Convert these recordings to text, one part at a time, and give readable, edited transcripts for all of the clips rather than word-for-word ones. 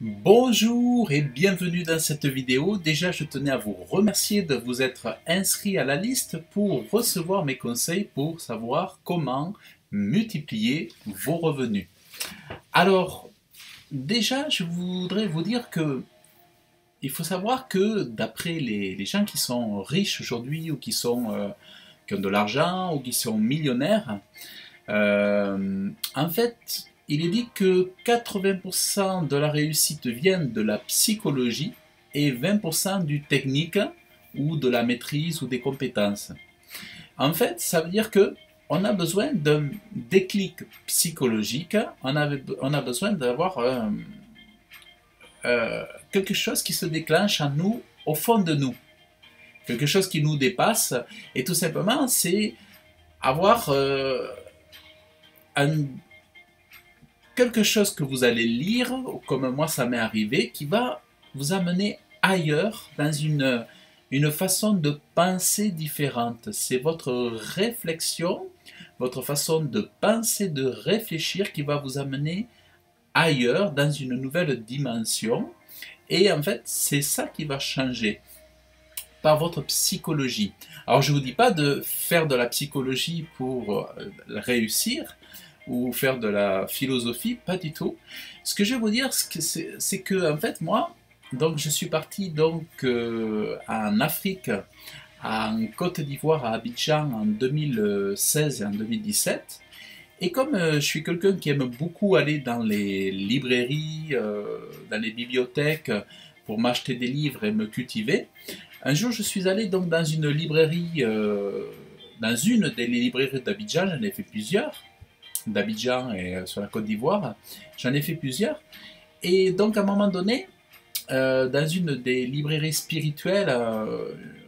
Bonjour et bienvenue dans cette vidéo. Déjà, je tenais à vous remercier de vous être inscrit à la liste pour recevoir mes conseils pour savoir comment multiplier vos revenus. Alors, déjà, je voudrais vous dire que il faut savoir que d'après les gens qui sont riches aujourd'hui ou qui ont de l'argent ou qui sont millionnaires, en fait, il est dit que 80% de la réussite vient de la psychologie et 20% du technique ou de la maîtrise ou des compétences. En fait, ça veut dire que on a besoin d'un déclic psychologique, on a besoin d'avoir quelque chose qui se déclenche en nous, au fond de nous, quelque chose qui nous dépasse, et tout simplement, c'est avoir un quelque chose que vous allez lire, comme moi ça m'est arrivé, qui va vous amener ailleurs, dans une façon de penser différente. C'est votre réflexion, votre façon de penser, de réfléchir qui va vous amener ailleurs, dans une nouvelle dimension. Et en fait, c'est ça qui va changer par votre psychologie. Alors je ne vous dis pas de faire de la psychologie pour réussir, ou faire de la philosophie, pas du tout. Ce que je vais vous dire, c'est que en fait moi, donc je suis parti donc en Afrique, en Côte d'Ivoire, à Abidjan en 2016 et en 2017. Et comme je suis quelqu'un qui aime beaucoup aller dans les librairies, dans les bibliothèques pour m'acheter des livres et me cultiver, un jour je suis allé donc dans une librairie, dans une des librairies d'Abidjan, j'en ai fait plusieurs, d'Abidjan et sur la Côte d'Ivoire. J'en ai fait plusieurs. Et donc, à un moment donné, dans une des librairies spirituelles,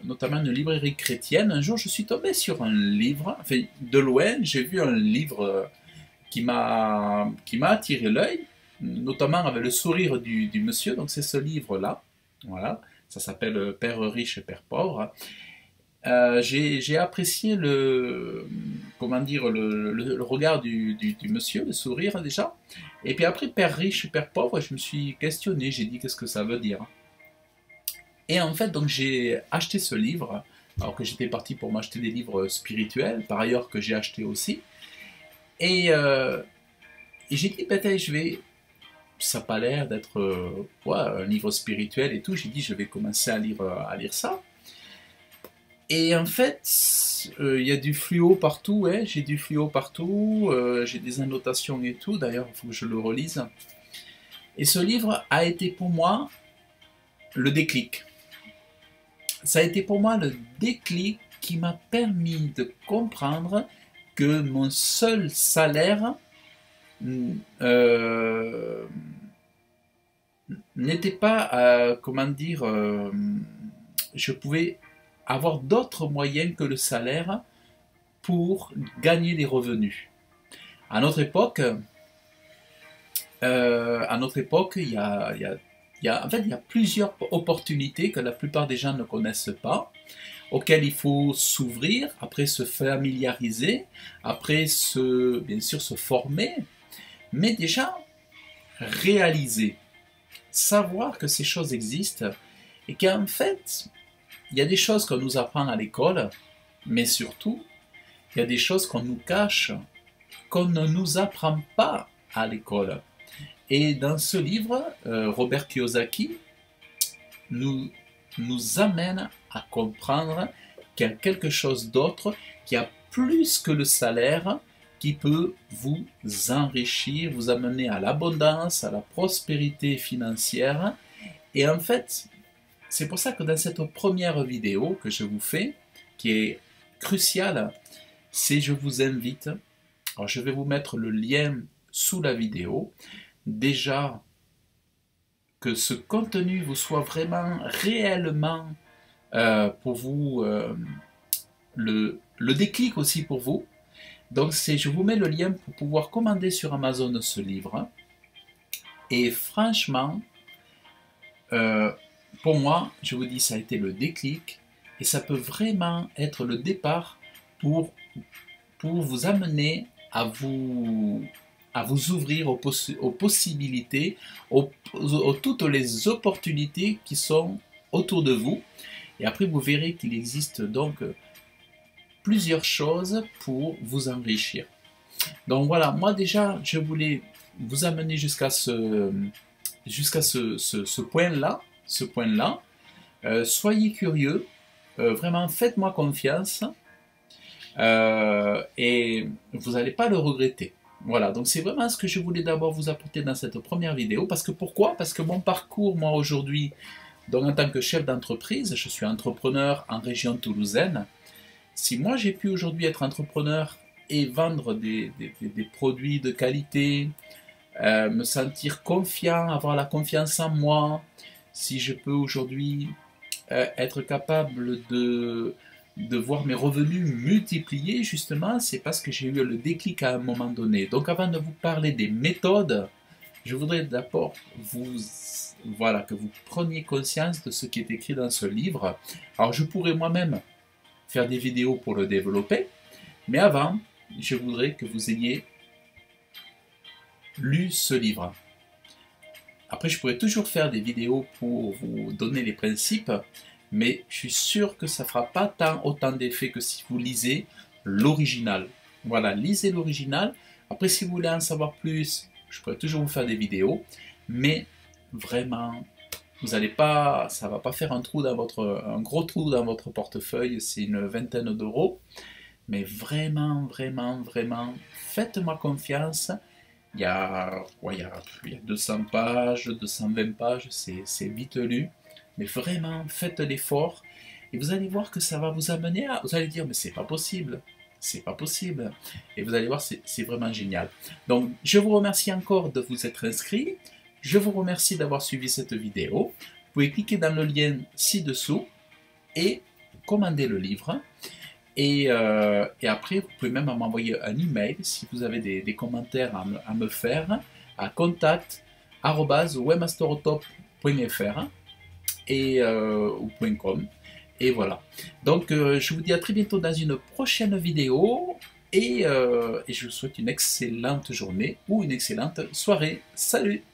notamment une librairie chrétienne, un jour, je suis tombé sur un livre. Enfin, de loin, j'ai vu un livre qui m'a attiré l'œil, notamment avec le sourire du monsieur. Donc, c'est ce livre-là. Voilà. Ça s'appelle Père riche et Père pauvre. J'ai apprécié comment dire, le regard du monsieur, le sourire déjà. Et puis après, père riche, père pauvre, je me suis questionné, j'ai dit qu'est-ce que ça veut dire. Et en fait, donc j'ai acheté ce livre, alors que j'étais parti pour m'acheter des livres spirituels, par ailleurs que j'ai acheté aussi. Et j'ai dit, peut-être ça n'a pas l'air d'être ouais, un livre spirituel et tout. J'ai dit, je vais commencer à lire ça. Et en fait, il y a du fluo partout, ouais, j'ai du fluo partout, j'ai des annotations et tout, d'ailleurs, il faut que je le relise. Et ce livre a été pour moi le déclic. Ça a été pour moi le déclic qui m'a permis de comprendre que mon seul salaire n'était pas, comment dire, je pouvais avoir d'autres moyens que le salaire pour gagner des revenus. À notre époque, en fait, il y a plusieurs opportunités que la plupart des gens ne connaissent pas, auxquelles il faut s'ouvrir, après se familiariser, après bien sûr se former, mais déjà réaliser, savoir que ces choses existent et qu'en fait, il y a des choses qu'on nous apprend à l'école, mais surtout, il y a des choses qu'on nous cache, qu'on ne nous apprend pas à l'école. Et dans ce livre, Robert Kiyosaki nous amène à comprendre qu'il y a quelque chose d'autre, qui a plus que le salaire, qui peut vous enrichir, vous amener à l'abondance, à la prospérité financière. Et en fait, c'est pour ça que dans cette première vidéo que je vous fais, qui est cruciale, c'est je vous invite, alors je vais vous mettre le lien sous la vidéo, déjà que ce contenu vous soit vraiment réellement pour vous le déclic aussi pour vous. Donc je vous mets le lien pour pouvoir commander sur Amazon ce livre. Et franchement, pour moi, je vous dis, ça a été le déclic et ça peut vraiment être le départ pour vous amener à vous à vous ouvrir aux possibilités, toutes les opportunités qui sont autour de vous. Et après, vous verrez qu'il existe donc plusieurs choses pour vous enrichir. Donc voilà, moi déjà, je voulais vous amener jusqu'à ce point-là. Soyez curieux, vraiment faites-moi confiance et vous n'allez pas le regretter. Voilà, donc c'est vraiment ce que je voulais d'abord vous apporter dans cette première vidéo. Parce que pourquoi? Parce que mon parcours, moi aujourd'hui, donc en tant que chef d'entreprise, je suis entrepreneur en région toulousaine. Si moi j'ai pu aujourd'hui être entrepreneur et vendre des produits de qualité, me sentir confiant, avoir la confiance en moi, si je peux aujourd'hui être capable de voir mes revenus multipliés, justement, c'est parce que j'ai eu le déclic à un moment donné. Donc avant de vous parler des méthodes, je voudrais d'abord que vous preniez conscience de ce qui est écrit dans ce livre. Alors je pourrais moi-même faire des vidéos pour le développer, mais avant, je voudrais que vous ayez lu ce livre. Après, je pourrais toujours faire des vidéos pour vous donner les principes, mais je suis sûr que ça ne fera pas autant d'effet que si vous lisez l'original. Voilà, lisez l'original. Après, si vous voulez en savoir plus, je pourrais toujours vous faire des vidéos, mais vraiment, vous allez pas, ça va pas faire un gros trou dans votre portefeuille, c'est une vingtaine d'euros, mais vraiment, faites-moi confiance. Il y a 200 pages, 220 pages, c'est vite lu. Mais vraiment, faites l'effort. Et vous allez voir que ça va vous amener à... Vous allez dire, mais c'est pas possible. C'est pas possible. Et vous allez voir, c'est vraiment génial. Donc, je vous remercie encore de vous être inscrit. Je vous remercie d'avoir suivi cette vidéo. Vous pouvez cliquer dans le lien ci-dessous et commander le livre. Et après, vous pouvez même m'envoyer un email si vous avez des commentaires à me faire à contact@webmastertop.fr ou .com. Et voilà. Donc, je vous dis à très bientôt dans une prochaine vidéo et je vous souhaite une excellente journée ou une excellente soirée. Salut!